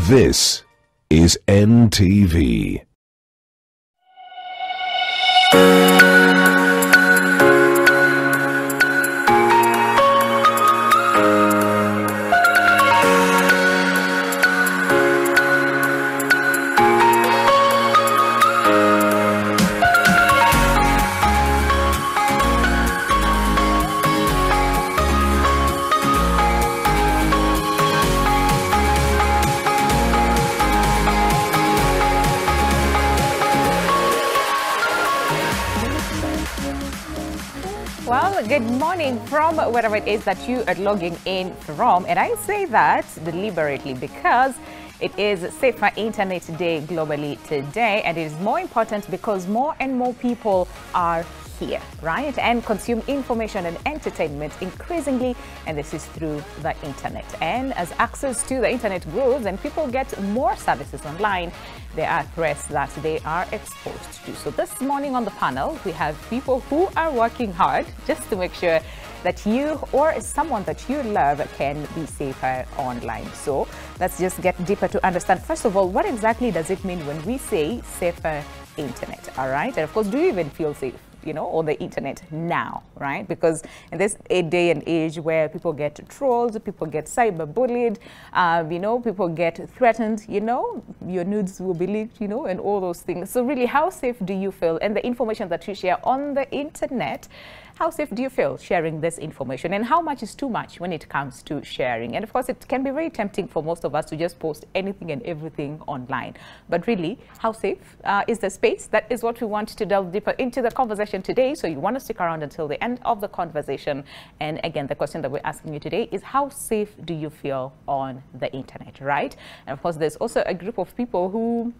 This is NTV. Well, good morning from wherever it is that you are logging in from. And I say that deliberately because it is Safer Internet Day globally today. And it is more important because more and more people are here, right? And consume information and entertainment increasingly. And this is through the internet. And as access to the internet grows and people get more services online, there are threats that they are exposed to. So this morning on the panel, we have people who are working hard just to make sure that you or someone that you love can be safer online. So let's just get deeper to understand, first of all, what exactly does it mean when we say safer internet, all right? And of course, do you even feel safe, you know, on the internet now, right? Because in this day and age where people get trolled, people get cyberbullied, you know, people get threatened, you know, your nudes will be leaked, you know, and all those things. So really, how safe do you feel? And the information that you share on the internet, how safe do you feel sharing this information? And how much is too much when it comes to sharing? And of course, it can be very tempting for most of us to just post anything and everything online. But really, how safe is the space? That is what we want to delve deeper into the conversation today. So you want to stick around until the end of the conversation. And again, the question that we're asking you today is, how safe do you feel on the internet, right? And of course, there's also a group of people who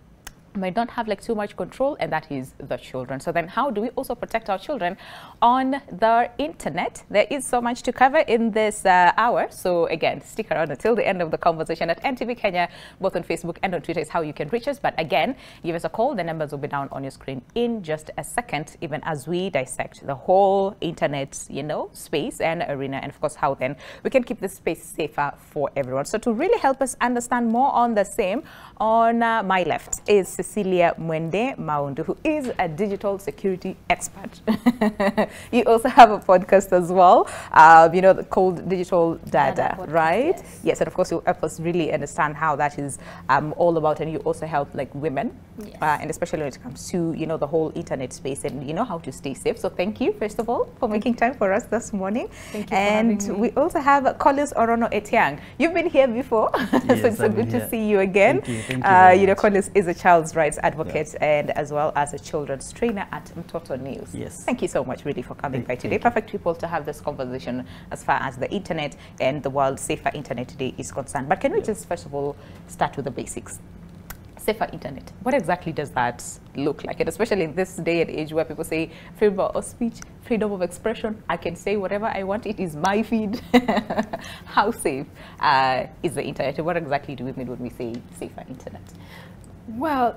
might not have like too much control, and that is the children. So then how do we also protect our children on the internet? There is so much to cover in this hour. So again, stick around until the end of the conversation at NTV Kenya, both on Facebook and on Twitter is how you can reach us. But again, give us a call. The numbers will be down on your screen in just a second, even as we dissect the whole internet, you know, space and arena, and of course, how then we can keep this space safer for everyone. So to really help us understand more on the same, on my left is Cecilia Mwende Maundu, who is a digital security expert. You also have a podcast as well, you know, called Digital Dada, right? Yes, and of course, you'll help us really understand how that is all about. And you also help like women, and especially when it comes to, you know, the whole internet space and, you know, how to stay safe. So thank you, first of all, for making time for us this morning. Thank you and for having we also have Collins Orono Etiang. You've been here before, yes, so it's so good to see you again. Thank you you know, Collins is a child's rights advocate and as well as a children's trainer at Mtoto News. Yes. Thank you so much really for coming by today. Perfect people to have this conversation as far as the internet and the World Safer Internet Day is concerned. But can we just first of all start with the basics? Safer internet, what exactly does that look like? And especially in this day and age where people say freedom of speech, freedom of expression, I can say whatever I want, it is my feed. How safe is the internet? What exactly do we mean when we say safer internet? Well,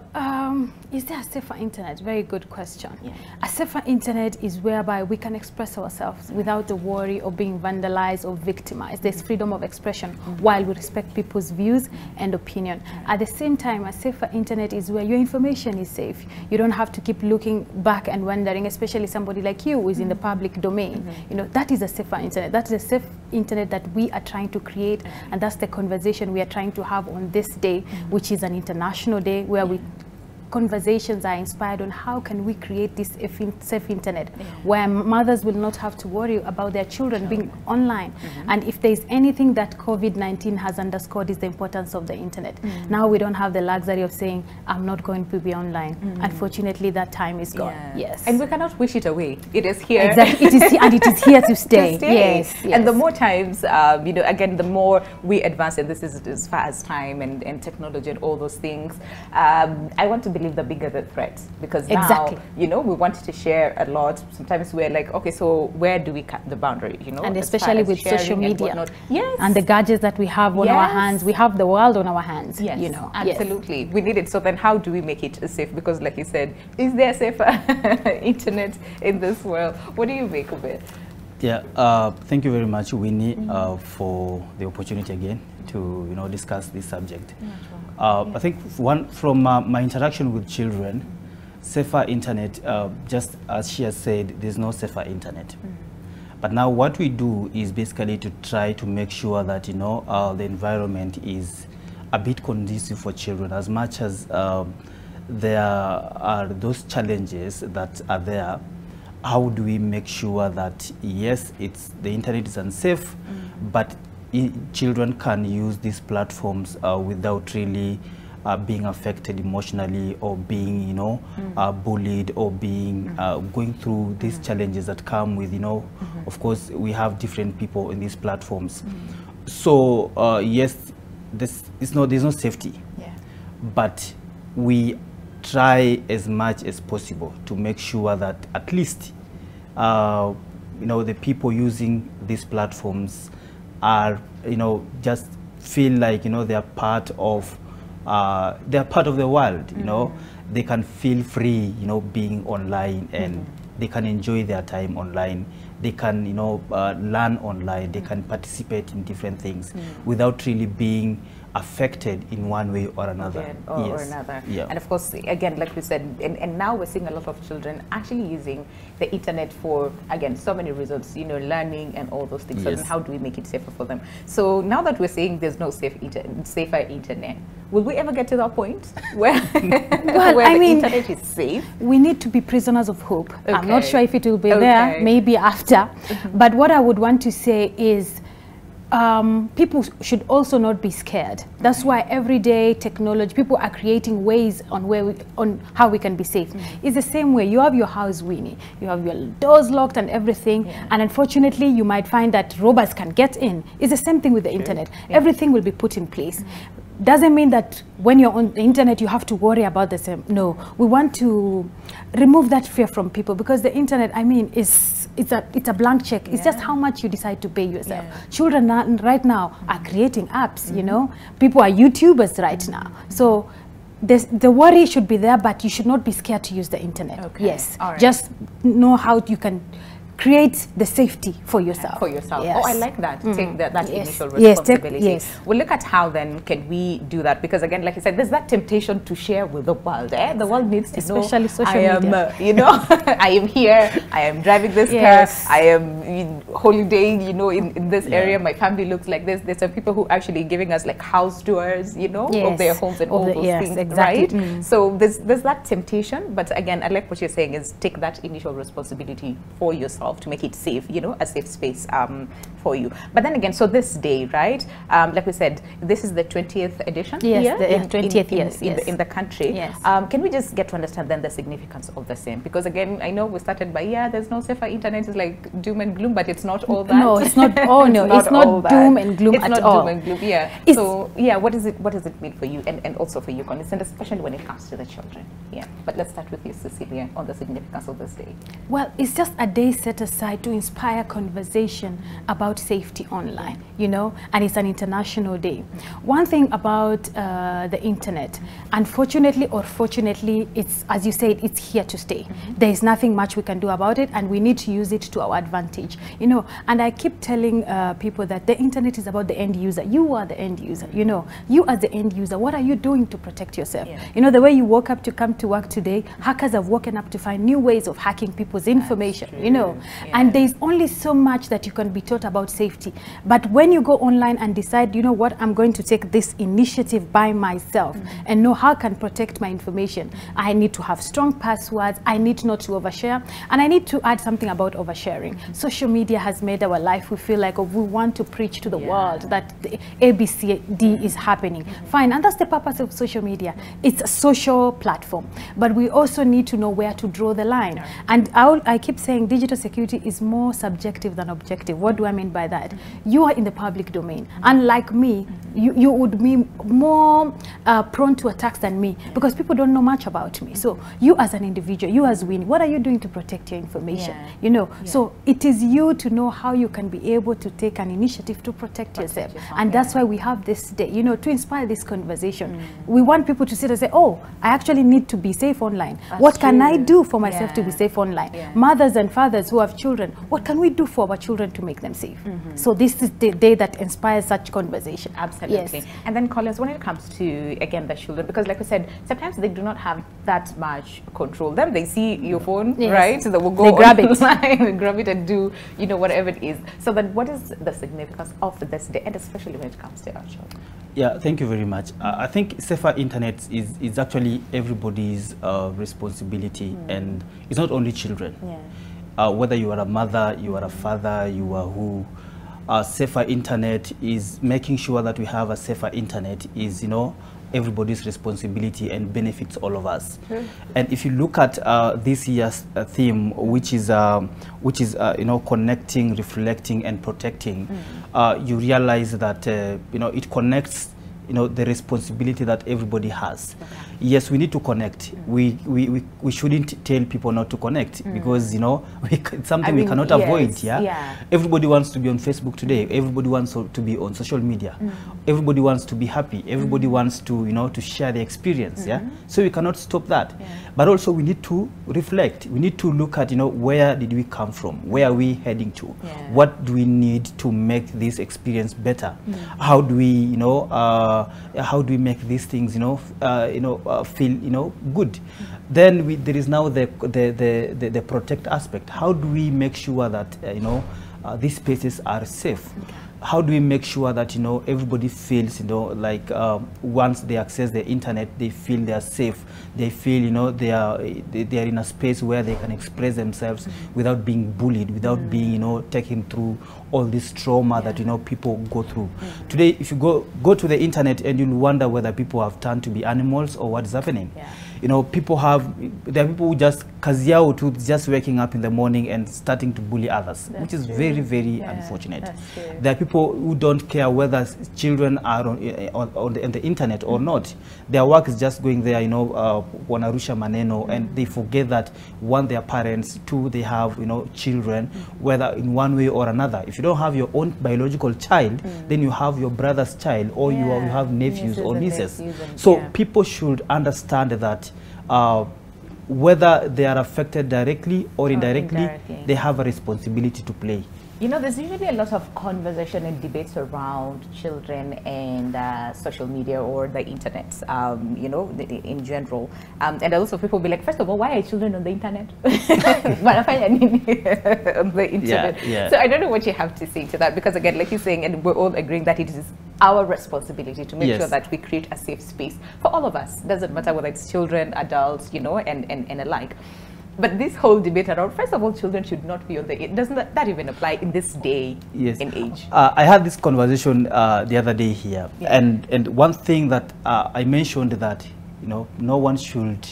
is there a safer internet? Very good question. Yeah. A safer internet is whereby we can express ourselves without the worry of being vandalized or victimized. There's freedom of expression while we respect people's views and opinion. At the same time, a safer internet is where your information is safe. You don't have to keep looking back and wondering, especially somebody like you who is in the public domain. You know, that is a safer internet. That is a safe internet that we are trying to create, and that's the conversation we are trying to have on this day, which is an international day where conversations are inspired on how can we create this safe internet where mothers will not have to worry about their children being online. And if there's anything that COVID-19 has underscored is the importance of the internet. Now we don't have the luxury of saying, I'm not going to be online. Unfortunately, that time is gone. Yes. And we cannot wish it away. It is here. Exactly. It is here, and it is here to stay. Yes. And the more times, you know, again, the more we advance, and this is as far as time and technology and all those things, I want to believe the bigger the threat, because now, you know, we want to share a lot. Sometimes we're like, okay, so where do we cut the boundary, you know? And especially with social media and the gadgets that we have on our hands, we have the world on our hands, you know. Absolutely. We need it. So then how do we make it safe? Because like you said, is there safer internet in this world? What do you make of it? Yeah, thank you very much, Winnie, for the opportunity again to discuss this subject. I think from my interaction with children, safer internet, just as she has said, there's no safer internet. But now what we do is basically to try to make sure that the environment is a bit conducive for children, as much as there are those challenges that are there. How do we make sure that, yes, the internet is unsafe, but children can use these platforms without really being affected emotionally, or being bullied, or being going through these challenges that come with of course we have different people in these platforms. So yes, there's no safety, but we try as much as possible to make sure that at least the people using these platforms are just feel like they're part of the world. They can feel free being online, and they can enjoy their time online. They can learn online. They can participate in different things without really being affected in one way or another. Or another. Yeah. And of course, again, like we said, and now we're seeing a lot of children actually using the internet for, again, so many reasons, learning and all those things. Yes. So how do we make it safer for them? So now that we're saying there's no safer internet, will we ever get to that point where, where the internet is safe? We need to be prisoners of hope. Okay. I'm not sure if it will be there, maybe after. But what I would want to say is, people should also not be scared. That's why everyday technology, people are creating ways on how we can be safe. It's the same way. You have your house, Winnie. You have your doors locked and everything. And unfortunately, you might find that robbers can get in. It's the same thing with the internet. Everything will be put in place. Doesn't mean that when you're on the internet you have to worry about the same. No, we want to remove that fear from people, because the internet, it's a blank check. It's just how much you decide to pay yourself. Children right now are creating apps. People are YouTubers right now. So the worry should be there, but you should not be scared to use the internet. Yes, just know how you can create the safety for yourself. Yes. Oh, I like that. Take that initial responsibility. We'll look at how then can we do that, because again, like you said, there's that temptation to share with the world. The world needs to know, especially social media. I am here, I am driving this car, I am holidaying, in this area, my family looks like this. There's some people who are actually giving us like house tours, of their homes and all those things, right? So there's that temptation, but again, I like what you're saying is take that initial responsibility for yourself to make it safe, a safe space for you. But then again, so this day, right, like we said, this is the 20th edition in the country. Can we just get to understand then the significance of the same? Because again, I know we started by, there's no safer internet, it's like doom and gloom, but it's not all that. No, it's not, it's not doom and gloom at all. Doom and gloom, so what does it mean for you and also for you, and especially when it comes to the children? But let's start with you, Cecilia, on the significance of this day. Well, it's just a day set aside to inspire conversation about safety online, and it's an international day. One thing about the internet, unfortunately or fortunately, it's, as you said, it's here to stay. There is nothing much we can do about it, and we need to use it to our advantage, and I keep telling people that the internet is about the end user. You are the end user, you as the end user, what are you doing to protect yourself? The way you woke up to come to work today, hackers have woken up to find new ways of hacking people's information, and there's only so much that you can be taught about safety. But when you go online and decide, what, I'm going to take this initiative by myself and know how I can protect my information, I need to have strong passwords, I need not to overshare, and I need to add something about oversharing. Social media has made our life, we feel like we want to preach to the world that the ABCD is happening. Fine, and that's the purpose of social media. It's a social platform, but we also need to know where to draw the line. And I keep saying digital security is more subjective than objective. What do I mean by that? You are in the public domain. Unlike me, you would be more prone to attacks than me, because people don't know much about me. So you as an individual, you as Winnie, what are you doing to protect your information? You know, so it is you to know how you can be able to take an initiative to protect yourself. And that's why we have this day, you know, to inspire this conversation. We want people to sit and say, oh, I actually need to be safe online. What can I do for myself to be safe online? Mothers and fathers who have children, what can we do for our children to make them safe? So this is the day that inspires such conversation. Absolutely. And then, Collins, when it comes to, again, the children, because like I said, sometimes they do not have that much control. Then they see your phone, right? So they will go they grab it. They grab it and do, you know, whatever it is. So then what is the significance of this day, and especially when it comes to our children? Yeah, thank you very much. I think safer internet is actually everybody's responsibility, and it's not only children. Whether you are a mother, you are a father, you are who, safer internet is making sure that we have a safer internet is, you know, everybody's responsibility and benefits all of us. And if you look at this year's theme, which is you know, connecting, reflecting, and protecting, you realize that you know, it connects, you know, the responsibility that everybody has. Yes, we need to connect. We shouldn't tell people not to connect, because, you know, it's something we cannot avoid. Everybody wants to be on Facebook today. Everybody wants to be on social media. Everybody wants to be happy. Everybody wants to, you know, to share the experience. So we cannot stop that. But also we need to reflect. We need to look at, you know, where did we come from? Where are we heading to? What do we need to make this experience better? How do we, you know, how do we make these things, you know, feel, you know, good? Then there is now the protect aspect. How do we make sure that you know, these spaces are safe? How do we make sure that, you know, everybody feels, you know, like once they access the internet, they feel they are safe, they feel, you know, they are in a space where they can express themselves without being bullied, without being, you know, taken through all this trauma that, you know, people go through. Today, if you go to the internet, and you'll wonder whether people have turned to be animals or what is happening. You know, there are people who just kaziao to just waking up in the morning and starting to bully others, which is very, very unfortunate. There are people who don't care whether children are on the internet or not. Their work is just going there, you know, wanarusha maneno, and they forget that, one, they are parents, two, they have, you know, children, whether in one way or another. If you don't have your own biological child, then you have your brother's child, or you have nephews or nieces. So people should understand that whether they are affected directly or indirectly, they have a responsibility to play. You know, there's usually a lot of conversation and debates around children and social media or the internet, you know, in general. And also people be like, first of all, why are children on the internet? On the internet. So I don't know what you have to say to that, because again, like you're saying, and we're all agreeing that it is our responsibility to make sure that we create a safe space for all of us. Doesn't matter whether it's children, adults, you know, and alike. But this whole debate around, first of all, children should not be on the internet. Doesn't that even apply in this day and age? I had this conversation the other day here, and one thing that I mentioned that, you know, no one should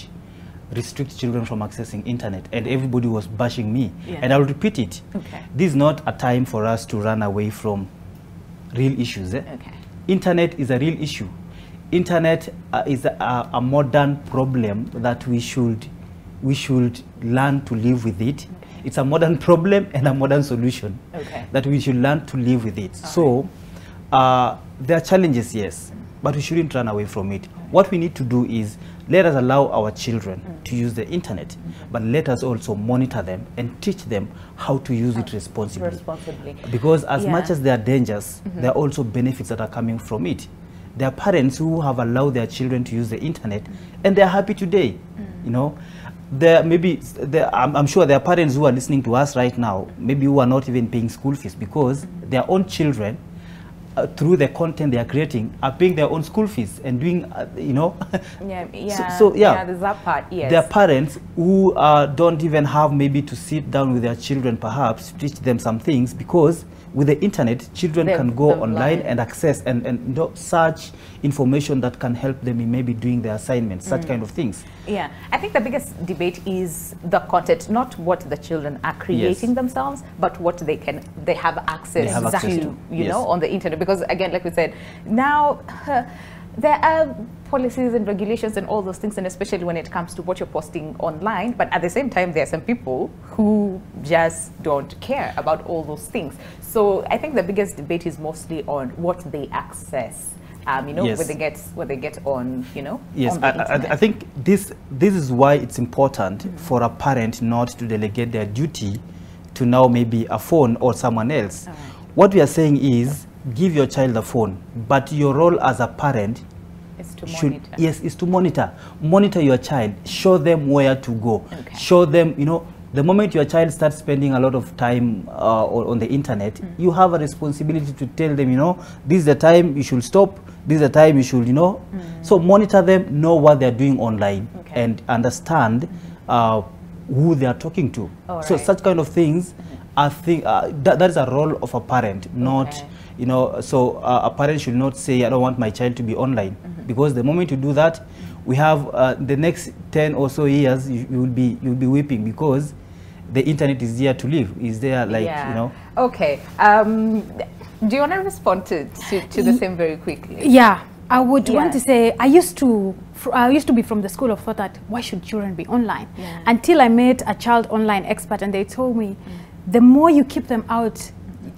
restrict children from accessing internet, and everybody was bashing me, and I'll repeat it. This is not a time for us to run away from real issues. Internet is a real issue. Internet is a modern problem that we should learn to live with it. It's a modern problem and a modern solution that we should learn to live with it. So there are challenges, yes, but we shouldn't run away from it. What we need to do is let us allow our children to use the internet, but let us also monitor them and teach them how to use it responsibly. Because as much as there are dangers, there are also benefits that are coming from it. There are parents who have allowed their children to use the internet, and they're happy today. You know, I'm sure there are parents who are listening to us right now, maybe who are not even paying school fees, because their own children, through the content they are creating, are paying their own school fees and doing, you know. There's that part. There are parents who don't even have maybe to sit down with their children, perhaps to teach them some things, because with the internet, children can go online and access and you know, search information that can help them in maybe doing their assignments, such kind of things. Yeah, I think the biggest debate is the content, not what the children are creating themselves, but what they have access to, you know, on the internet. Because again, like we said, now there are policies and regulations and all those things, and especially when it comes to what you're posting online. But at the same time, there are some people who just don't care about all those things. So I think the biggest debate is mostly on what they access. You know, what they get on, you know. Yes, on the internet. I think this is why it's important for a parent not to delegate their duty to now maybe a phone or someone else. What we are saying is, give your child a phone, but your role as a parent is to monitor. Yes, is to monitor your child, show them where to go, show them, you know, the moment your child starts spending a lot of time on the internet, you have a responsibility to tell them, you know, this is the time you should stop, this is the time you should, you know. So monitor them, know what they're doing online, and understand who they are talking to. So such kind of things, I think that is a role of a parent, not, you know, so a parent should not say, I don't want my child to be online, because the moment you do that, we have the next 10 or so years, you'll be weeping, because the internet is there to live, is there, like, you know. Okay. Do you want to respond to the same very quickly? Yeah, I would want to say, I used to be from the school of thought that why should children be online? Until I met a child online expert, and they told me, the more you keep them out,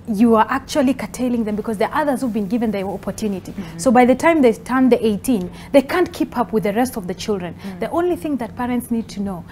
you are actually curtailing them, because there are others who've been given the opportunity. So by the time they turn the 18, they can't keep up with the rest of the children. The only thing that parents need to know,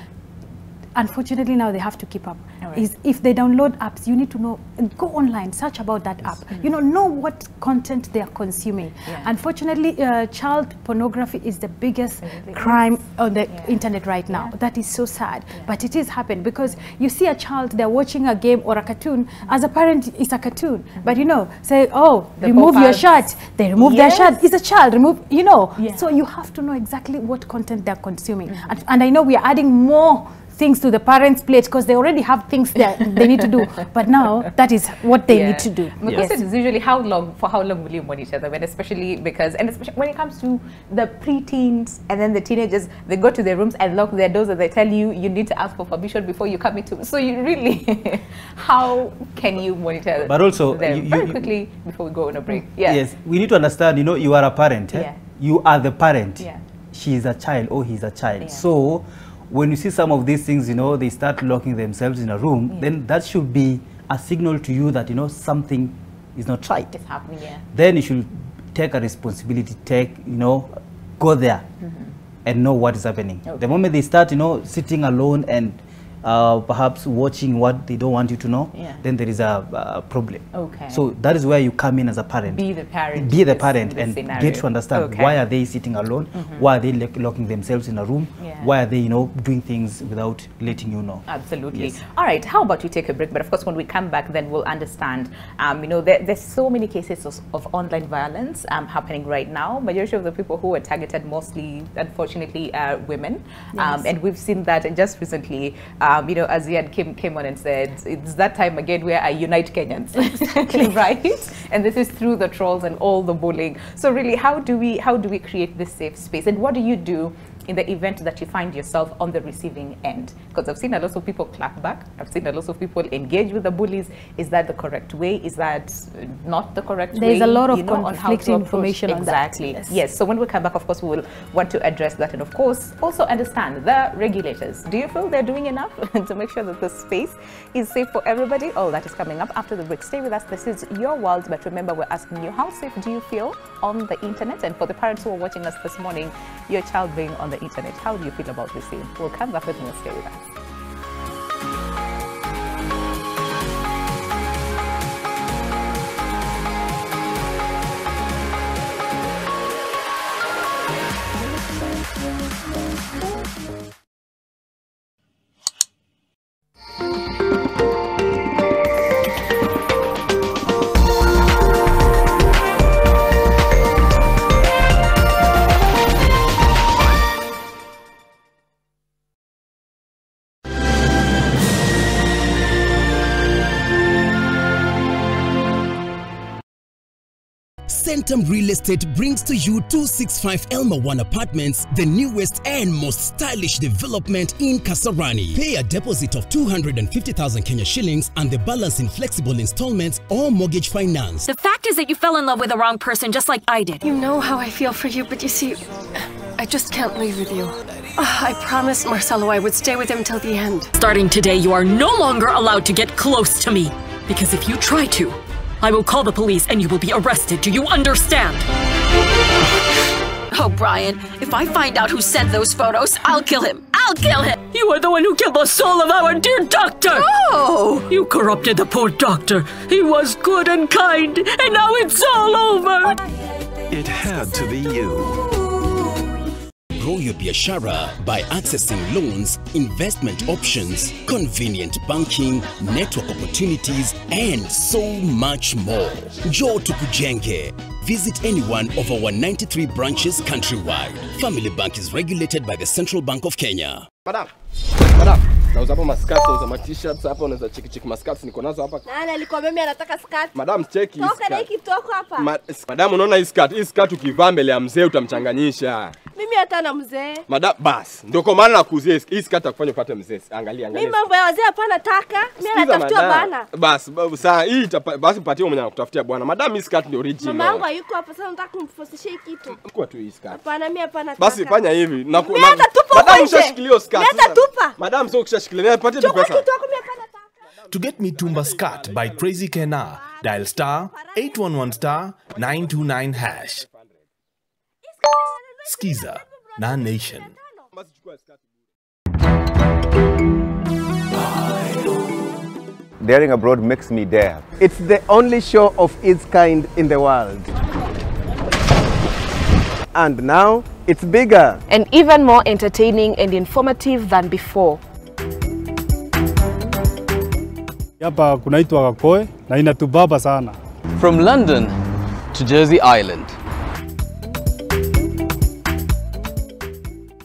unfortunately now they have to keep up, is if they download apps, you need to know, go online, search about that app, you know what content they are consuming. Unfortunately, child pornography is the biggest crime on the internet right now. That is so sad, but it is happening, because you see a child, they're watching a game or a cartoon. As a parent, it's a cartoon, but you know, say, oh, remove your shirt, they remove their shirt, it's a child, remove, you know. So you have to know exactly what content they're consuming. And I know we are adding more things to the parents' plate, because they already have things that they need to do, but now that is what they need to do. My question is usually, for how long will you monitor them? And especially when it comes to the preteens and then the teenagers, they go to their rooms and lock their doors, and they tell you need to ask for permission before you come into. So you really, how can you monitor? But also, them? Very quickly before we go on a break. Yes, we need to understand. You know, you are a parent. You are the parent. She is a child, or he's a child. So when you see some of these things, you know, they start locking themselves in a room, then that should be a signal to you that, you know, something is not right. It's happening, Then you should take a responsibility, you know, go there and know what is happening. The moment they start, you know, sitting alone and perhaps watching what they don't want you to know, then there is a problem. So that is where you come in as a parent. Be the parent. Be the parent and get to understand why are they sitting alone, why are they locking themselves in a room, why are they, you know, doing things without letting you know. Absolutely. All right, how about we take a break? But of course, when we come back, then we'll understand. You know, there's so many cases of online violence happening right now. Majority of the people who are targeted, mostly, unfortunately, are women. And we've seen that, and just recently, you know, Aziad came on and said, it's that time again where I unite Kenyans, right? And this is through the trolls and all the bullying. So really, how do we create this safe space? And what do you do in the event that you find yourself on the receiving end? Because I've seen a lot of people clap back. I've seen a lot of people engage with the bullies. Is that the correct way? Is that not the correct way? There's a lot of conflicting information on that. Exactly. Yes. So when we come back, of course, we will want to address that. And of course, also understand the regulators. Do you feel they're doing enough to make sure that the space is safe for everybody? All that is coming up after the break. Stay with us. This is Your World. But remember, we're asking you, how safe do you feel on the internet? And for the parents who are watching us this morning, your child being on the internet, how do you feel about this thing? We'll come back with more. Stay with us. Quantum Real Estate brings to you 265 Elma 1 Apartments, the newest and most stylish development in Kasarani. Pay a deposit of 250,000 Kenya shillings and the balance in flexible installments or mortgage finance. The fact is that you fell in love with the wrong person just like I did. You know how I feel for you, but you see, I just can't leave with you. I promised Marcelo I would stay with him till the end. Starting today, you are no longer allowed to get close to me. Because if you try to, I will call the police and you will be arrested. Do you understand? Oh, Brian, if I find out who sent those photos, I'll kill him. I'll kill him! You are the one who killed the soul of our dear doctor! Oh! You corrupted the poor doctor. He was good and kind, and now it's all over! It had to be you. Grow your biashara by accessing loans, investment options, convenient banking, network opportunities, and so much more. Njoo tukujenge. Visit any one of our 93 branches countrywide. Family Bank is regulated by the Central Bank of Kenya. Madam, nauza hapa maskati, nauza ma-t-shirts hapa, unaweza cheki maskati niko nazo hapa. Nani alikwambia mimi anataka skirt? Madam, cheki hii Toka na hiki toko hapa. Madam, unaona hii skirt ukivaa mbele ya mzee utamchanganyisha. Mimi hata na mzee. Madam, bas, ndio kwa maana nakuuzia hii skirt akufanya upate mzee. Angalia. Mimi mambo ya wazee hapana taka. Mimi anatafutia bana. Bas, saa hii basi mpatie mwenye anakutafutia bwana. Madam, hii skirt ndio original. Mama yangu hayuko hapa, sasa nataka kumfosishia kitu. Kwa tu hii skirt. Hapana, mimi hapana taka. Basi fanya hivi. Madam, ushashikilia skirt. Mimi atatupa. Madam, sio ukishashikilia, nipatie tu pesa. To get Mitumba Skat by Crazy Kena, dial star 811 star 929 hash. Skiza, Na Nation. Daring Abroad makes me dare. It's the only show of its kind in the world. And now, it's bigger. And even more entertaining and informative than before. Hapa kunaitwa Kakoe na inatubaba sana. From London to Jersey Island.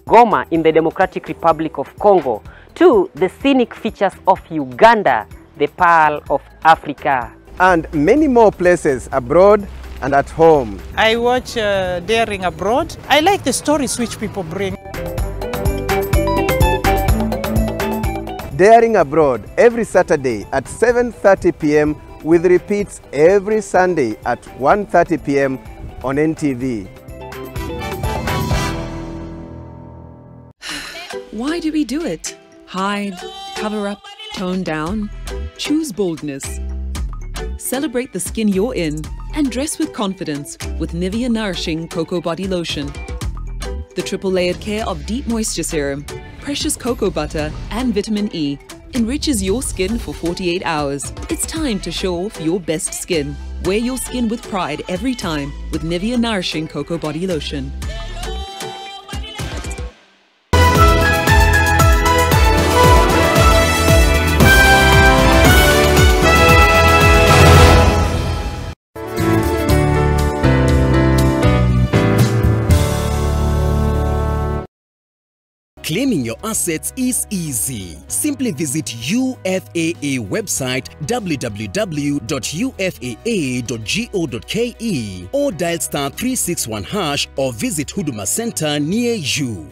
Goma in the Democratic Republic of Congo to the scenic features of Uganda, the Pearl of Africa. And many more places abroad and at home. I watch Daring Abroad. I like the stories which people bring. Daring Abroad every Saturday at 7:30 p.m. with repeats every Sunday at 1:30 p.m. on NTV. Why do we do it? Hide, cover up, tone down. Choose boldness. Celebrate the skin you're in and dress with confidence with Nivea Nourishing Cocoa Body Lotion. The triple layered care of deep moisture serum, precious cocoa butter and vitamin E enriches your skin for 48 hours. It's time to show off your best skin. Wear your skin with pride every time with Nivea Nourishing Cocoa Body Lotion. Claiming your assets is easy. Simply visit UFAA website www.ufaa.go.ke or dial star 361 hash or visit Huduma Center near you.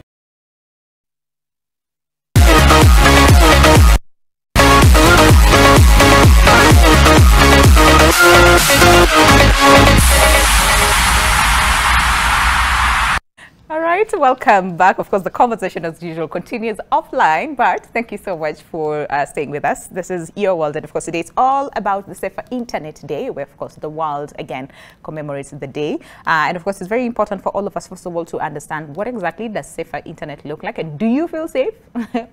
All right, welcome back. Of course, the conversation as usual continues offline, but thank you so much for staying with us. This is Your World, and of course, today it's all about the Safer Internet Day, where of course the world again commemorates the day. And of course, it's very important for all of us, first of all, to understand what exactly does safer internet look like, and do you feel safe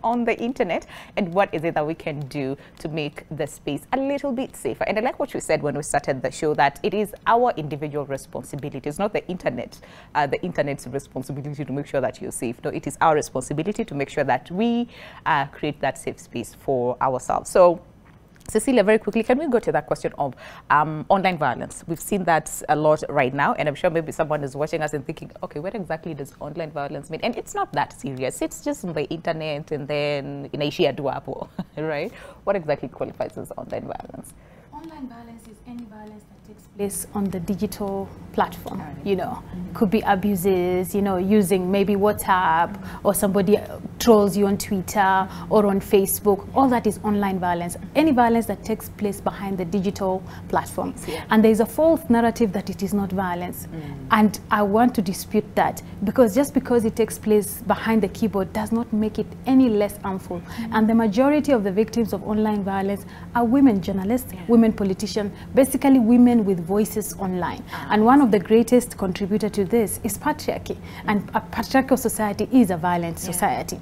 on the internet, and what is it that we can do to make the space a little bit safer. And I like what you said when we started the show, that it is our individual responsibility. It's not the internet's responsibility to make sure that you're safe. No, it is our responsibility to make sure that we create that safe space for ourselves. So, Cecilia, very quickly, can we go to that question of online violence? We've seen that a lot right now, and I'm sure maybe someone is watching us and thinking, okay, what exactly does online violence mean? And it's not that serious. It's just on the internet and then in Asia Duapo, right? What exactly qualifies as online violence? Online violence is any violence that takes place on the digital platform, you know, could be abuses, you know, using maybe WhatsApp, or somebody trolls you on Twitter or on Facebook. All that is online violence. Any violence that takes place behind the digital platform. And there is a false narrative that it is not violence. And I want to dispute that, because just because it takes place behind the keyboard does not make it any less harmful. And the majority of the victims of online violence are women journalists, women politicians, basically women with voices online. And one of the greatest contributor to this is patriarchy. And a patriarchal society is a violent society.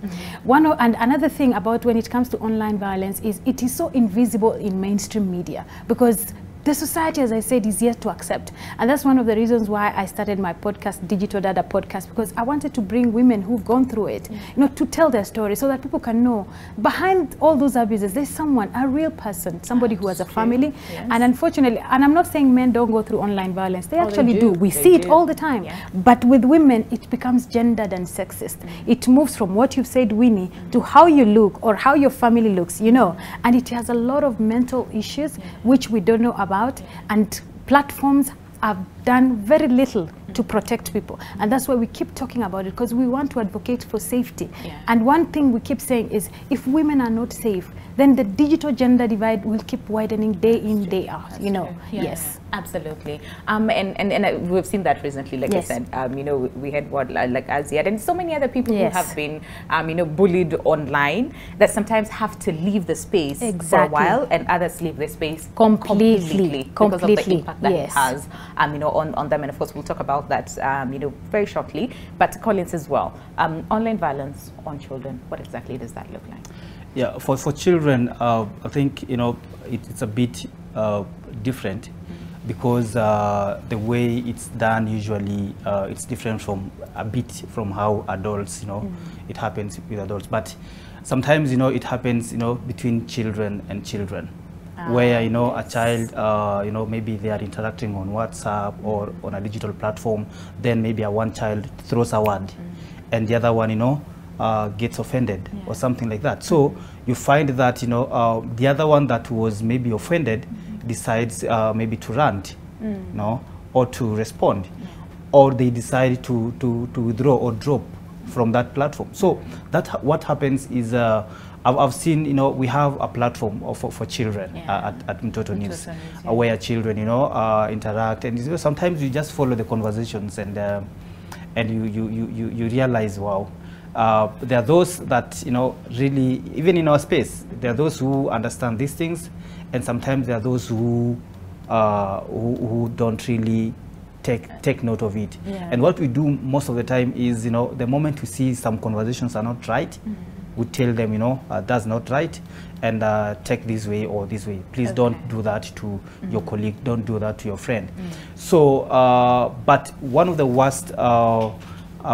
And another thing about when it comes to online violence is it is so invisible in mainstream media, because the society, as I said, is yet to accept. And that's one of the reasons why I started my podcast, Digital Dada Podcast, because I wanted to bring women who've gone through it, you know, to tell their story so that people can know behind all those abuses, there's someone, a real person, somebody who has a family. And unfortunately, and I'm not saying men don't go through online violence, they actually do. We see it all the time. But with women, it becomes gendered and sexist. It moves from what you've said, Winnie, to how you look or how your family looks, you know. And it has a lot of mental issues which we don't know about. And platforms have done very little to protect people, and that's why we keep talking about it, because we want to advocate for safety. And one thing we keep saying is, if women are not safe, then the digital gender divide will keep widening day in, day out, you know. Yes, absolutely. And we've seen that recently, like I said, you know, we had what, like Aziad and so many other people who have been, you know, bullied online, that sometimes have to leave the space for a while, and others leave the space completely because of the impact that it has, you know, on them. And of course, we'll talk about that, you know, very shortly. But Collins as well, online violence on children, what exactly does that look like? Yeah, for children, I think, you know, it's a bit different, because the way it's done usually it's different from a bit from how adults, you know, it happens with adults. But sometimes, you know, it happens, you know, between children and children, where, you know, a child, you know, maybe they are interacting on WhatsApp or on a digital platform, then maybe one child throws a word and the other one, you know, gets offended or something like that. So you find that, you know, the other one that was maybe offended decides maybe to rant, you know, or to respond, or they decide to withdraw or drop from that platform. So that what happens is, I've seen, you know, we have a platform for children at Mtoto News, where children, you know, interact, and you know, sometimes you just follow the conversations, and you realize, wow. There are those that, you know, really, even in our space, there are those who understand these things, and sometimes there are those who don't really take note of it. And what we do most of the time is, you know, the moment we see some conversations are not right, we tell them, you know, that's not right, and take this way or this way. Please don't do that to your colleague, don't do that to your friend. So, but one of the worst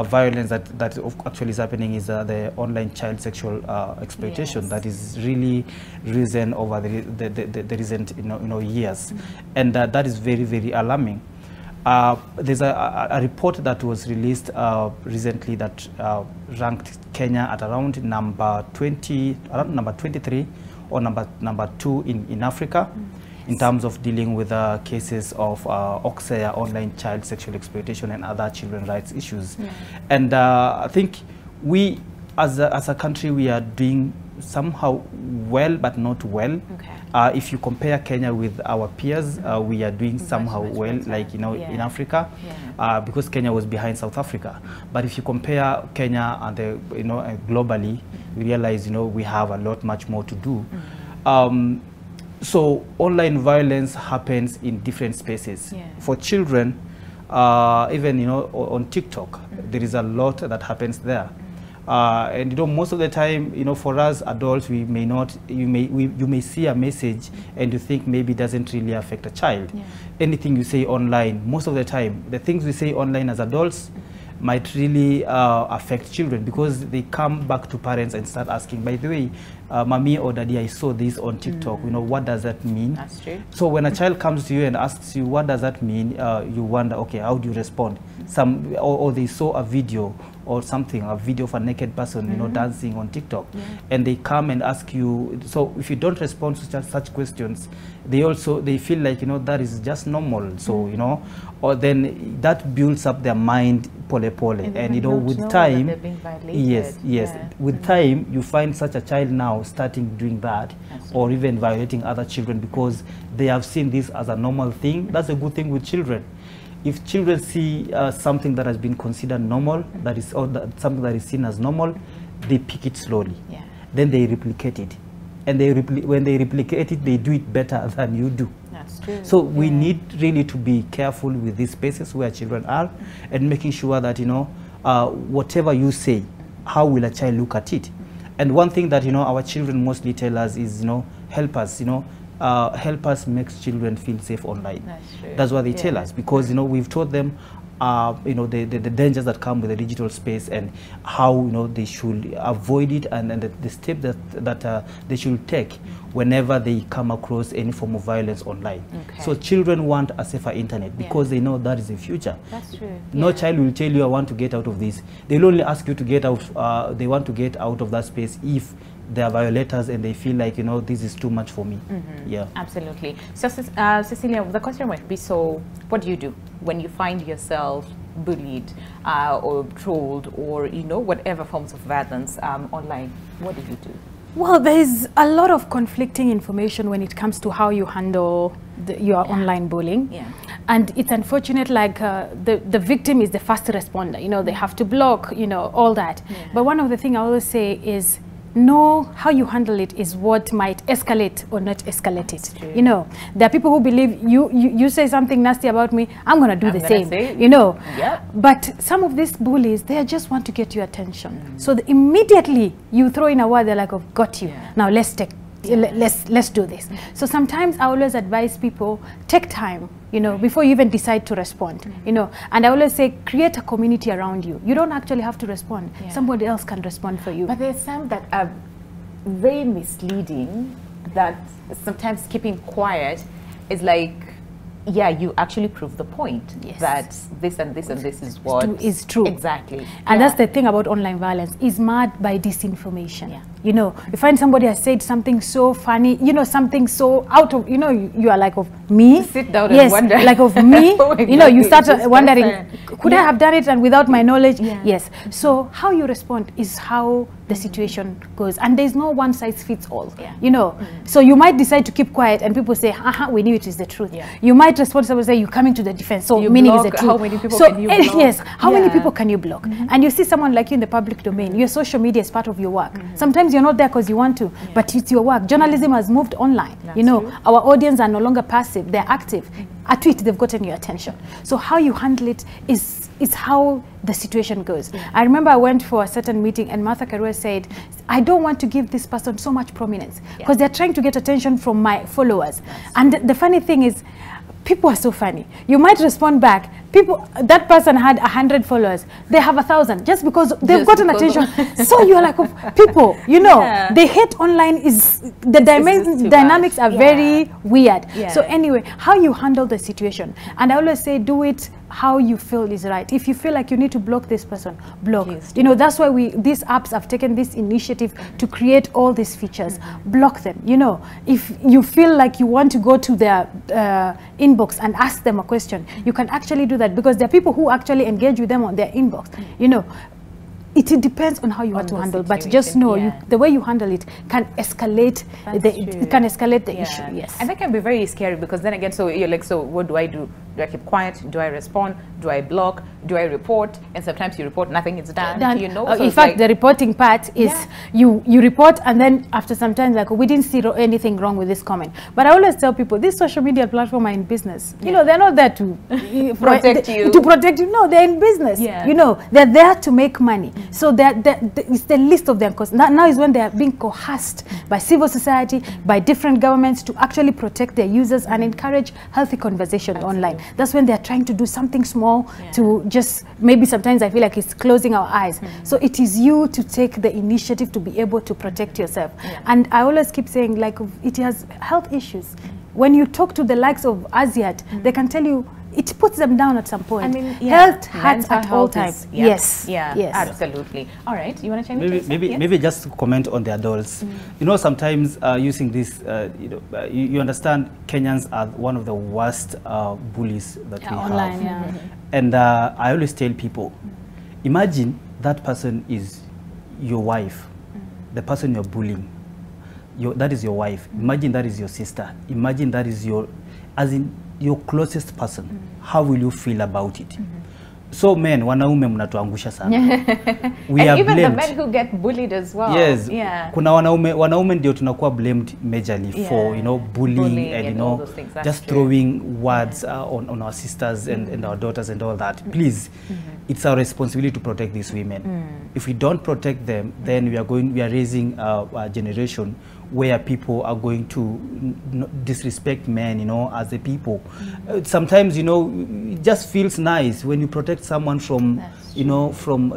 violence that actually is happening is the online child sexual exploitation that is really risen over the recent, you know, years, and that is very, very alarming. There's a report that was released recently that ranked Kenya at around number 23 or number 2 in Africa. In terms of dealing with cases of OXEA, online child sexual exploitation, and other children's rights issues. And I think we, as a country, we are doing somehow well, but not well. If you compare Kenya with our peers, we are doing somehow well, like, you know, in Africa, because Kenya was behind South Africa. But if you compare Kenya and you know, globally, we realize, you know, we have a lot much more to do. So online violence happens in different spaces. For children, even, you know, on TikTok, there is a lot that happens there. And you know, most of the time, you know, for us adults, we may not, you may see a message and you think maybe it doesn't really affect a child. Anything you say online, most of the time, the things we say online as adults might really affect children, because they come back to parents and start asking, by the way, mommy or daddy, I saw this on TikTok, you know, what does that mean? That's true. So when a child comes to you and asks you, what does that mean? You wonder, okay, how do you respond? Or they saw a video or something, a video of a naked person, you know, dancing on TikTok, and they come and ask you. So if you don't respond to such questions, they feel like, you know, that is just normal. So you know, or then that builds up their mind pole, and you know, with time, with time, you find such a child now starting doing that, or even violating other children because they have seen this as a normal thing. That's a good thing with children. If children see something that has been considered normal, that is, or something that is seen as normal, they pick it slowly. Then they replicate it, and when they replicate it, they do it better than you do. That's true. So we need really to be careful with these spaces where children are, and making sure that, you know, whatever you say, how will a child look at it? And one thing that, you know, our children mostly tell us is, you know, help us, you know, help us make children feel safe online. That's true. That's what they tell us, because, you know, we've taught them, you know, the dangers that come with the digital space, and how, you know, they should avoid it, and the step that they should take whenever they come across any form of violence online. So children want a safer internet because they know that is the future. That's true. No child will tell you, I want to get out of this. They'll only ask you to get out, they want to get out of that space if they are violators and they feel like, you know, this is too much for me. Yeah, absolutely. So Cecilia, the question might be, so what do you do when you find yourself bullied or trolled, or, you know, whatever forms of violence online? What do you do? Well, there's a lot of conflicting information when it comes to how you handle your online bullying. And it's unfortunate, like the victim is the first responder, you know, they have to block, you know, all that. But one of the things I always say is, know how you handle it is what might escalate or not escalate it. You know, there are people who believe you say something nasty about me, I'm going to do the same, you know. But some of these bullies, they just want to get your attention. So immediately you throw in a word, they're like, oh, got you. Now let's do this. So sometimes I always advise people, take time, you know, before you even decide to respond, you know. And I always say, create a community around you. You don't actually have to respond. Somebody else can respond for you. But there's some that are very misleading, that sometimes keeping quiet is like, yeah, you actually prove the point that this and this and this is what is true. Exactly. And that's the thing about online violence, is marred by disinformation. You know, you find somebody has said something so funny, you know, something so out of, you know, you are like, of me? Sit down and wonder. Like, of me? You know, you start wondering, could I have done it and without my knowledge? Yes. So how you respond is how the situation goes. And there's no one size fits all, you know. So you might decide to keep quiet and people say, we knew it is the truth. You might respond to someone say, you're coming to the defense. So meaning is the truth. How many people can you block? Yes, how many people can you block? And you see someone like you in the public domain, your social media is part of your work. Sometimes you're not there because you want to, but it's your work. Journalism has moved online. You know, our audience are no longer passive, they're active. A tweet, they've gotten your attention. So how you handle it is how the situation goes. I remember I went for a certain meeting and Martha Karua said, I don't want to give this person so much prominence because they're trying to get attention from my followers. And the funny thing is, people are so funny. You might respond back. People, that person had 100 followers. They have 1,000 just because they've gotten attention. So you're like, people, you know, the hate online is, the dynamics are very weird. So anyway, how you handle the situation. And I always say, do it how you feel is right. If you feel like you need to block this person, block. You know, that's why these apps have taken this initiative to create all these features. Block them. You know, if you feel like you want to go to their inbox and ask them a question, you can actually do that, because there are people who actually engage with them on their inbox. You know, it depends on how you want to handle, but just know the way you handle it can escalate the issue. Yes, and that can be very scary, because then again, so you're like, so what do I do? Do I keep quiet? Do I respond? Do I block? Do I report? And sometimes you report, nothing is done. You know, so in fact, the reporting part is you report, and then after some time, like, we didn't see anything wrong with this comment. But I always tell people, these social media platforms are in business. You know, they're not there to protect you. No, they're in business. You know, they're there to make money. So it's the list of them, because now is when they are being coerced by civil society, by different governments to actually protect their users and encourage healthy conversation online. That's when they're trying to do something small to just, maybe sometimes I feel like it's closing our eyes. So it is you to take the initiative to be able to protect yourself. And I always keep saying, like, it has health issues. When you talk to the likes of Aziad, they can tell you it puts them down at some point. I mean, health hurts at all times. Yeah. Yes. Yeah. Yes. Absolutely. All right. You want to change it? Maybe just to comment on the adults. You know, sometimes using this, you understand Kenyans are one of the worst bullies that we online, have. And I always tell people, imagine that person is your wife, the person you're bullying. That is your wife. Imagine that is your sister. Imagine that is your, as in your closest person. How will you feel about it? So men, wanaume mnatuangusha sana. We are even blamed. The men who get bullied as well. Yes. Kuna wanaume ndio tunakuwa blamed majorly for, you know, bullying and you know, just throwing words on our sisters and our daughters and all that. Please, it's our responsibility to protect these women. If we don't protect them, then we are raising a generation where people are going to disrespect men, you know, as a people. Sometimes, you know, it just feels nice when you protect someone from, you know, from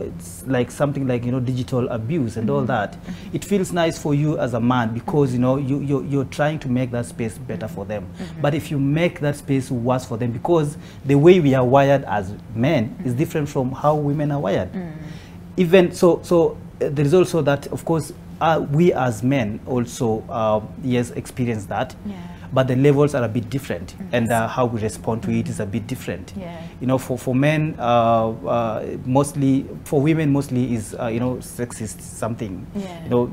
like something like, you know, digital abuse and all that. It feels nice for you as a man because, you know, you're trying to make that space better for them. But if you make that space worse for them, because the way we are wired as men is different from how women are wired. Even so there is also that, of course, we as men also yes, experience that, but the levels are a bit different, and how we respond to it is a bit different. You know, for men mostly, for women mostly is you know, sexist something. You know,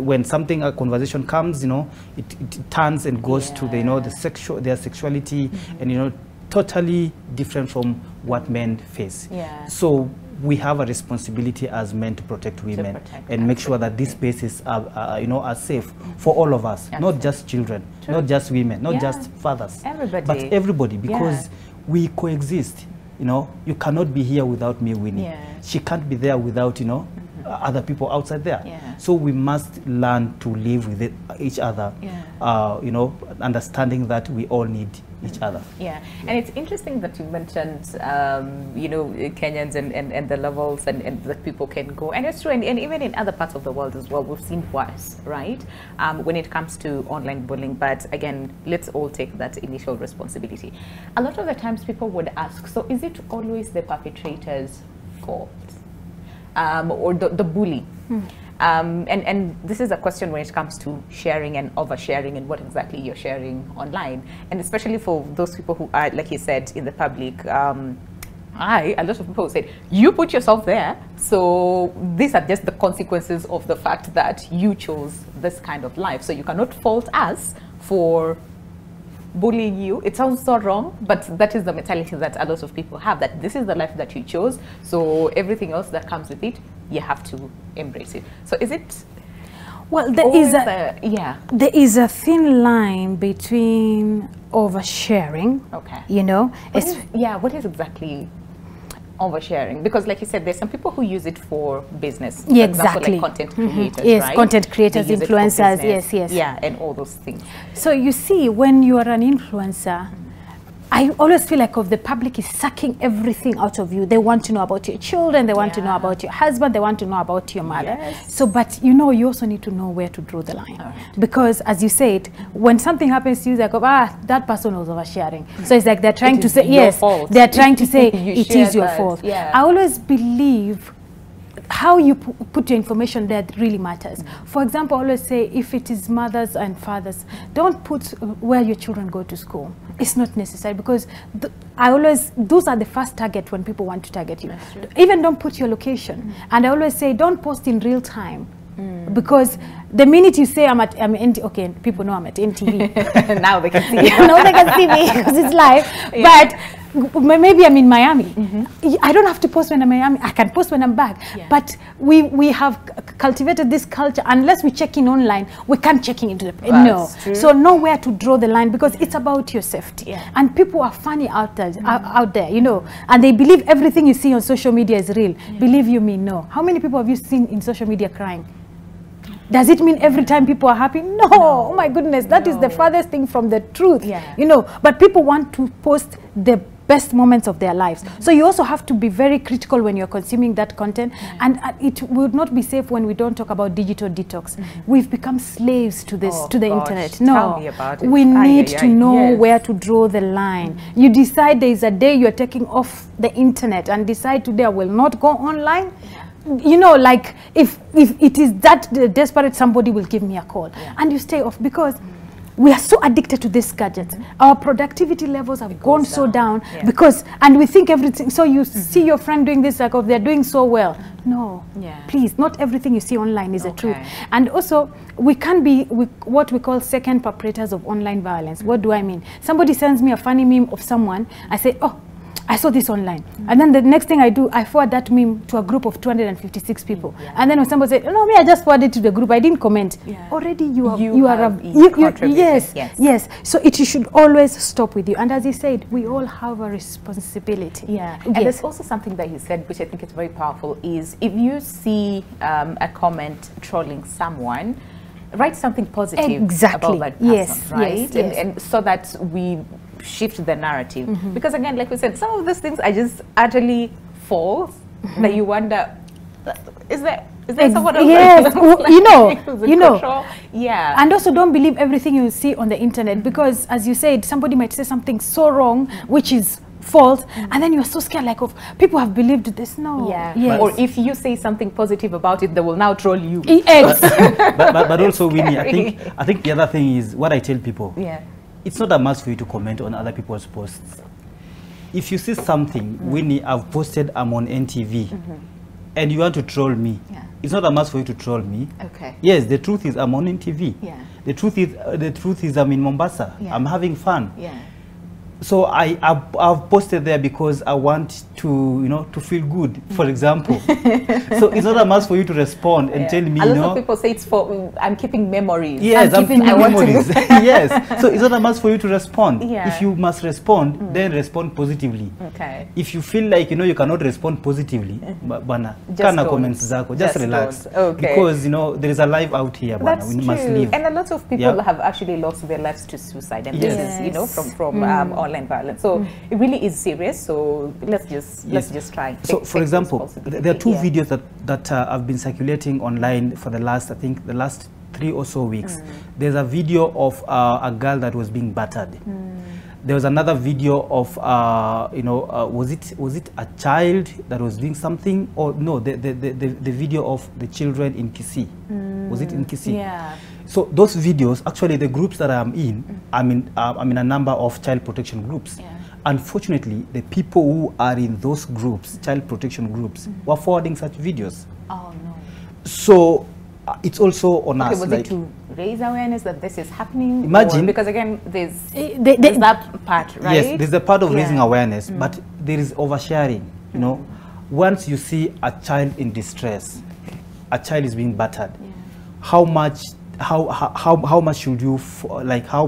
when a conversation comes, you know, it turns and goes to the, you know, their sexuality, and you know, totally different from what men face. So we have a responsibility as men to protect women and make sure that these spaces are, you know, are safe for all of us, not just children, not just women, not just fathers, but everybody, because we coexist. You know, you cannot be here without me, Winnie. She can't be there without, you know, other people outside there. So we must learn to live with each other, you know, understanding that we all need each other. And it's interesting that you mentioned, you know, Kenyans and the levels and that people can go. And it's true, and even in other parts of the world as well, we've seen worse, right? When it comes to online bullying. But again, let's all take that initial responsibility. A lot of the times people would ask, so is it always the perpetrator's fault? Or the bully? And this is a question when it comes to sharing and oversharing and what exactly you're sharing online. And especially for those people who are, like you said, in the public, a lot of people said, you put yourself there, so these are just the consequences of the fact that you chose this kind of life. So you cannot fault us for bullying you. It sounds so wrong, but that is the mentality that a lot of people have, that this is the life that you chose, so everything else that comes with it, you have to embrace it. So is it, well, there is a thin line between oversharing, you know, what is exactly oversharing? Because like you said, there's some people who use it for business. For Exactly. example, like content creators, yes, right? content creators, influencers, yes. Yeah, and all those things. So you see, when you are an influencer, I always feel like the public is sucking everything out of you. They want to know about your children, they want to know about your husband, they want to know about your mother. So, but you know, you also need to know where to draw the line. Because as you said, when something happens to you, like, that person was oversharing. So it's like they're trying to say, they're trying to say it is your fault. I always believe how you put your information there really matters. For example, I always say, if it is mothers and fathers, don't put where your children go to school. It's not necessary, because those are the first target when people want to target you. Even don't put your location. And I always say, don't post in real time. Because the minute you say I'm okay, people know I'm at NTV. Now they can see you. Now they can see me because it's live. But maybe I'm in Miami. I don't have to post when I'm in Miami. I can post when I'm back. But we have cultivated this culture. Unless we check in online, we can't check in into the no. So know where to draw the line, because it's about your safety. And people are funny out there, you know, and they believe everything you see on social media is real. Believe you me, no. How many people have you seen in social media crying? Does it mean every time people are happy? No. Oh my goodness, that is the farthest thing from the truth. You know, but people want to post the best moments of their lives. So you also have to be very critical when you're consuming that content, and it would not be safe when we don't talk about digital detox. We've become slaves to this, to the internet. No, tell me about it. We need to know where to draw the line. You decide there is a day you're taking off the internet and decide today I will not go online. You know, like if it is that desperate, somebody will give me a call, and you stay off, because we are so addicted to these gadgets. Our productivity levels have gone so down because, and we think everything. So you see your friend doing this, like, oh, they're doing so well. No, please, not everything you see online is the truth. And also, we can be what we call second perpetrators of online violence. What do I mean? Somebody sends me a funny meme of someone. I say, oh, I saw this online. And then the next thing I do, I forward that meme to a group of 256 people. And then when somebody said, no, me, I just forwarded to the group, I didn't comment. Already you are yes. So it should always stop with you. And as he said, we all have a responsibility. And there's also something that he said, which I think is very powerful, is if you see a comment trolling someone, write something positive about that person, right? And so that we shift the narrative, because again, like we said, some of those things are just utterly false, that you wonder, is there someone else? Yes, you know. Control? And also, don't believe everything you see on the internet, because as you said, somebody might say something so wrong which is false, and then you're so scared, like, of people have believed this. No. Or if you say something positive about it, they will now troll you. But also, Winnie, I think the other thing is what I tell people. It's not a must for you to comment on other people's posts. If you see something, Winnie, I've posted, I'm on NTV, and you want to troll me, it's not a must for you to troll me. Yes, the truth is I'm on NTV. The truth is I'm in Mombasa. I'm having fun. So I've posted there because I want to, to feel good, for example. So it's not a must for you to respond and tell me, a lot of people say it's for, I'm keeping memories. Yes, I'm keeping memories. Yes. So it's not a must for you to respond. If you must respond, then respond positively. If you feel like, you cannot respond positively, bana, kana comments zako, just relax. Because, there is a life out here, bana. We must live. And a lot of people have actually lost their lives to suicide. And this is, from online violence. So it really is serious. So let's just try. So for example, there are two videos that have been circulating online for the last 3 or so weeks. There's a video of a girl that was being battered. There was another video of was it a child that was doing something, or no, the video of the children in Kisii. Was it in Kisii? So those videos, actually the groups that I'm in, I'm in a number of child protection groups. Unfortunately, the people who are in those groups, child protection groups, were forwarding such videos. Oh no. So it's also on us. Was it to raise awareness that this is happening? Imagine, because again, there's that part, right? Yes, there's the part of raising awareness, but there is oversharing. Once you see a child in distress, a child is being battered, how much should you, how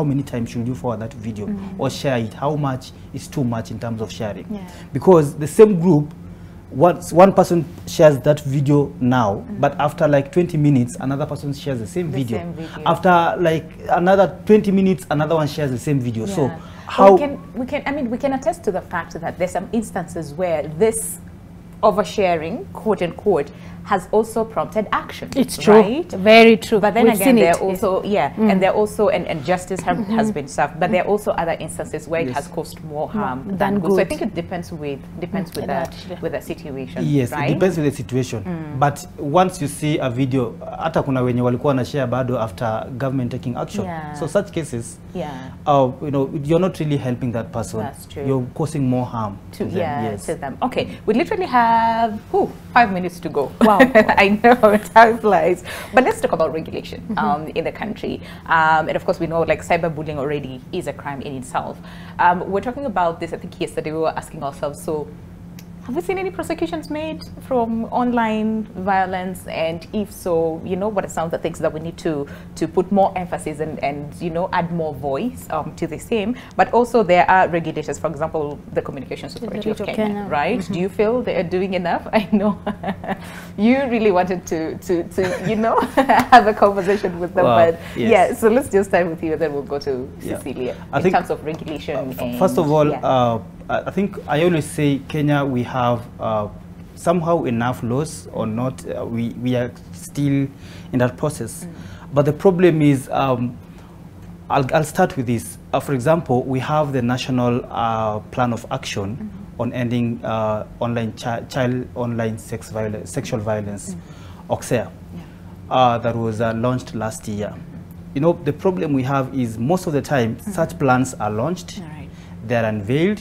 many times should you forward that video or share it? How much is too much in terms of sharing? Because the same group, one person shares that video now, but after like 20 minutes, another person shares the same video. After like another 20 minutes, another one shares the same video. So how we can attest to the fact that there's some instances where this oversharing, quote unquote, has also prompted action. It's true, right? Very true. But then again, there are also and there also and justice has been served. But there are also other instances where it has caused more harm than good. So I think it depends with the situation. Yes, right? It depends with the situation. But once you see a video, hata kuna wenye walikuwa na share bado after government taking action. So such cases, you're not really helping that person. That's true. You're causing more harm to them. To them. Okay, we literally have 5 minutes to go. Wow. I know, time flies. But let's talk about regulation in the country. And of course, we know like cyberbullying already is a crime in itself. We're talking about this, I think yesterday we were asking ourselves, so have we seen any prosecutions made from online violence? And if so, what are some of the things that we need to put more emphasis and add more voice to the same? But also there are regulators, for example, the Communications Authority of Kenya, right? Do you feel they are doing enough? I know you really wanted to have a conversation with them, but so let's just start with you and then we'll go to Cecilia in terms of regulation. First of all, I think I always say Kenya, we have somehow enough laws or not. We are still in that process. But the problem is, I'll start with this. For example, we have the National Plan of Action on ending child online sexual violence, OXEA, that was launched last year. You know, the problem we have is most of the time such plans are launched, they're unveiled,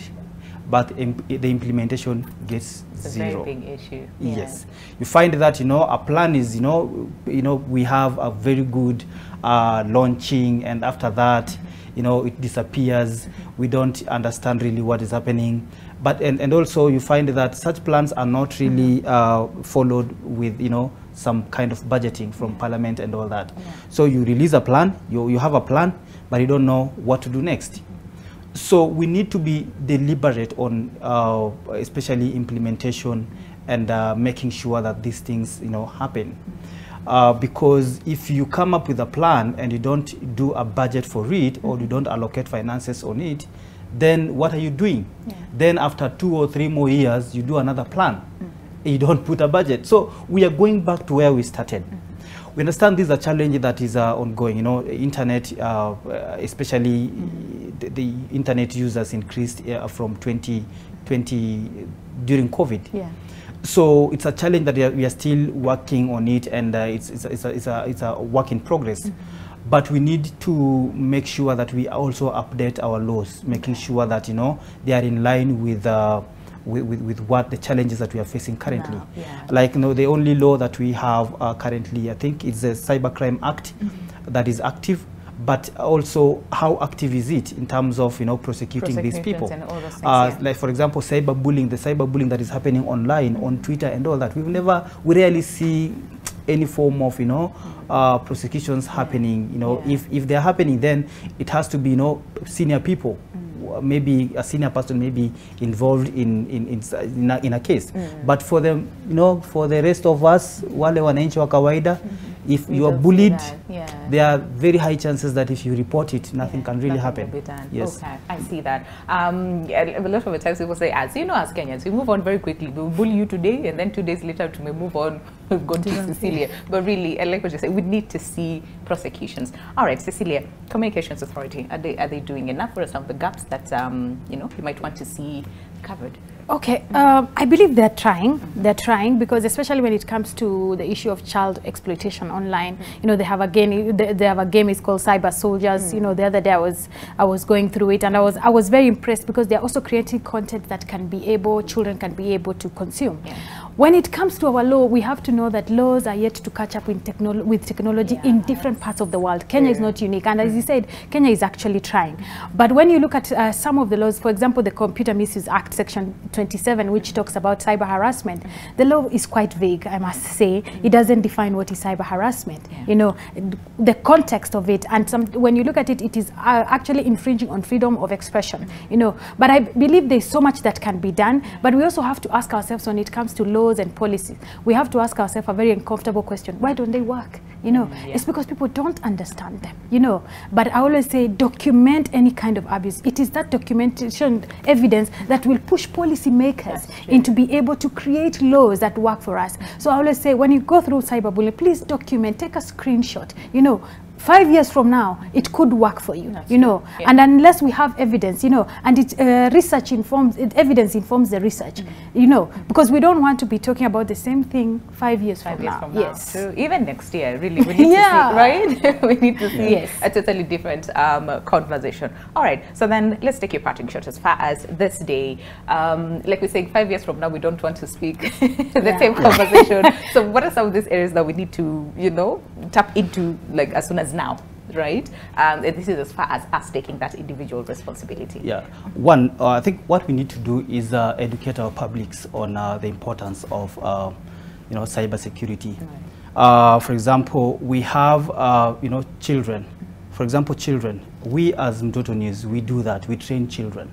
but the implementation gets zero. A very big issue. Yes, you find that, you know, a plan is, we have a very good launching, and after that, you know, it disappears. We don't understand really what is happening. But and also you find that such plans are not really followed with, you know, some kind of budgeting from Parliament and all that. So you release a plan, you have a plan, but you don't know what to do next. So we need to be deliberate on especially implementation and making sure that these things, you know, happen. Because if you come up with a plan and you don't do a budget for it, or you don't allocate finances on it, then what are you doing? Then after 2 or 3 more years, you do another plan. You don't put a budget. So we are going back to where we started. We understand this is a challenge that is ongoing. You know, internet, especially the internet users increased from 2020 during COVID. So it's a challenge that we are still working on it, and it's a work in progress. But we need to make sure that we also update our laws, making sure that, you know, they are in line with what the challenges that we are facing currently. Like, you know, the only law that we have currently, I think, is the Cybercrime Act that is active. But also, how active is it in terms of, you know, prosecuting these people? And all those things, like, for example, cyberbullying, the cyberbullying that is happening online, on Twitter and all that. We rarely see any form of, you know, prosecutions happening. You know, if they're happening, then it has to be, you know, senior people. Maybe a senior person may be involved in a case. But for them, you know, for the rest of us, wale wananchi wa kawaida, if you are bullied, there are very high chances that if you report it, nothing can really happen. Yes. Okay, I see that. A lot of the times people say, as you know, as Kenyans, we move on very quickly. We will bully you today, and then 2 days later, we may move on, we've gone to Cecilia. But really, like what you say, we need to see prosecutions. All right, Cecilia, Communications Authority, are they doing enough? What are some of the gaps that you know, you might want to see covered? Okay, I believe they're trying. They're trying, because especially when it comes to the issue of child exploitation online, you know, they have a game. They have a game. It's called Cyber Soldiers. You know, the other day I was going through it, and I was very impressed, because they're also creating content that children can be able to consume. When it comes to our law, we have to know that laws are yet to catch up with technology in different parts of the world. Kenya is not unique, and as you said, Kenya is actually trying. But when you look at some of the laws, for example, the Computer Misuse Act, Section 27, which talks about cyber harassment, the law is quite vague, I must say. It doesn't define what is cyber harassment. You know, the context of it, and when you look at it, it is actually infringing on freedom of expression. You know, but I believe there's so much that can be done. But we also have to ask ourselves, when it comes to laws and policies, we have to ask ourselves a very uncomfortable question: why don't they work? You know, it's because people don't understand them. You know, but I always say, document any kind of abuse. It is that documentation evidence that will push policymakers into be able to create laws that work for us. So I always say, when you go through cyberbullying, please document, take a screenshot. You know, 5 years from now, it could work for you, you know, and unless we have evidence, you know, and evidence informs the research, you know, because we don't want to be talking about the same thing 5 years from now. Yes. So even next year, really, we need to see, right? We need to see a totally different conversation. All right, so then let's take your parting shot as far as this day. Like we say, 5 years from now, we don't want to speak the same conversation. So what are some of these areas that we need to, you know, tap into, like, as soon as now, right? This is as far as us taking that individual responsibility. Yeah. One, I think what we need to do is educate our publics on the importance of, you know, cybersecurity. For example, we have, you know, children. For example, children. We as Mtoto News, we do that. We train children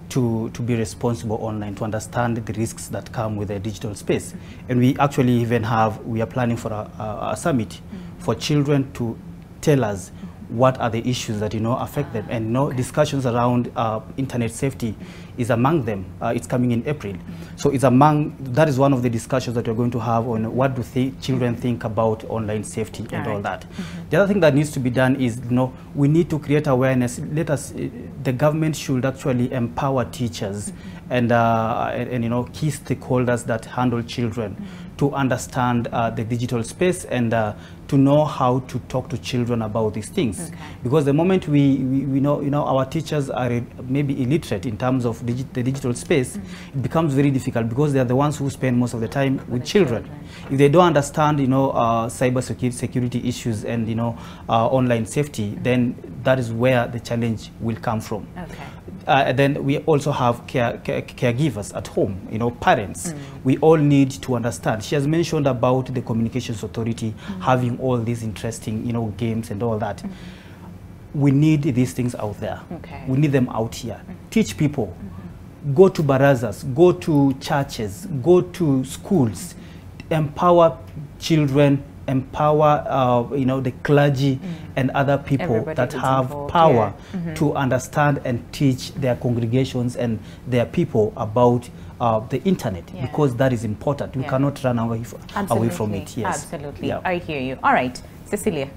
to be responsible online, to understand the risks that come with the digital space. And we actually even we are planning for a summit for children to tell us what are the issues that, you know, affect them, and, you know, discussions around internet safety is among them. It's coming in April. So it's that is one of the discussions that we're going to have on what do children think about online safety and all that. The other thing that needs to be done is, we need to create awareness. The government should actually empower teachers and key stakeholders that handle children to understand the digital space and to know how to talk to children about these things. Because the moment we know our teachers are maybe illiterate in terms of the digital space, it becomes very difficult because they are the ones who spend most of the time with children. If they don't understand cyber security issues and online safety, then that is where the challenge will come from. Then we also have caregivers at home, parents. We all need to understand. She has mentioned about the Communications Authority having all these interesting, games and all that. We need these things out there. We need them out here. Teach people. Go to barazas, go to churches, go to schools, empower children, empower the clergy and other people that have power to understand and teach their congregations and their people about the internet, because that is important. We cannot run away from it. Yes, absolutely. I hear you. All right, Cecilia.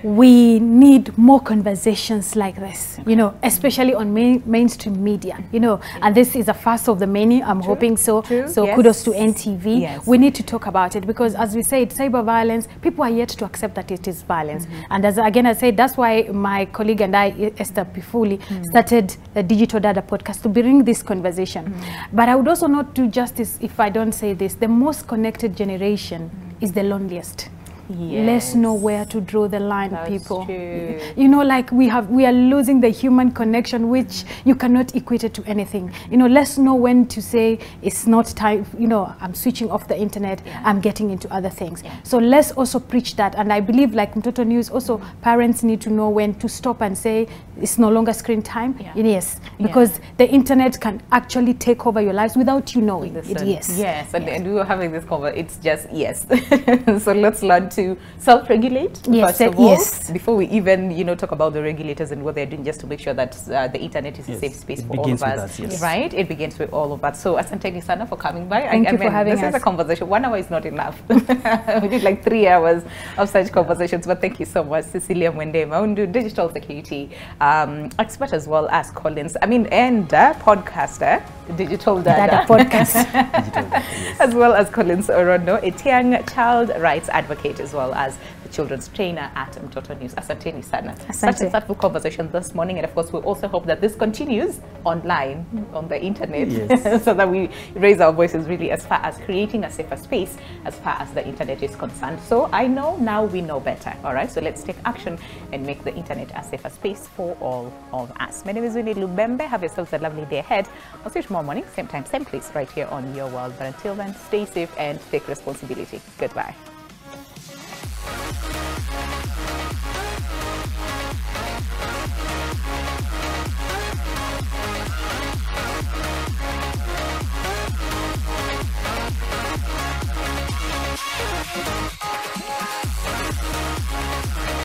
We need more conversations like this, especially on mainstream media, and this is a first of the many. I'm hoping so. So kudos to NTV. We need to talk about it because, as we said, cyber violence, people are yet to accept that it is violence. And as again I said, that's why my colleague and I, Esther Pifuli, started the Digital Dada podcast to bring this conversation. But I would also not do justice if I don't say this. The most connected generation is the loneliest. Let's know where to draw the line, people. Like we are losing the human connection, which you cannot equate it to anything. Let's know when to say it's not time. I'm switching off the internet. I'm getting into other things. So let's also preach that. And I believe, like Mtoto News, also parents need to know when to stop and say it's no longer screen time. Yes, because the internet can actually take over your lives without you knowing it. And we were having this conversation. It's just so let's learn to self-regulate first of all, before we even talk about the regulators and what they're doing, just to make sure that the internet is a safe space for all of us. Right? It begins with all of us. So asanteni sana for coming by. Thank you for having us. This is a conversation. 1 hour is not enough. We did like 3 hours of such conversations. But thank you so much, Cecilia Mwende Maundu, digital security expert, as well as Collins. And podcaster, Digital Dada podcast, as well as Collins Orondo, a young child rights advocate, as well as the children's trainer at Mtoto News. Asanteni sana. Such a thoughtful conversation this morning, and of course we also hope that this continues online on the internet, so that we raise our voices really as far as creating a safer space as far as the internet is concerned. So I know now we know better. All right, so let's take action and make the internet a safer space for all of us. My name is Winnie Lubembe. Have yourselves a lovely day ahead. I'll see you tomorrow morning, same time, same place, right here on Your World. But until then, stay safe and take responsibility. Goodbye.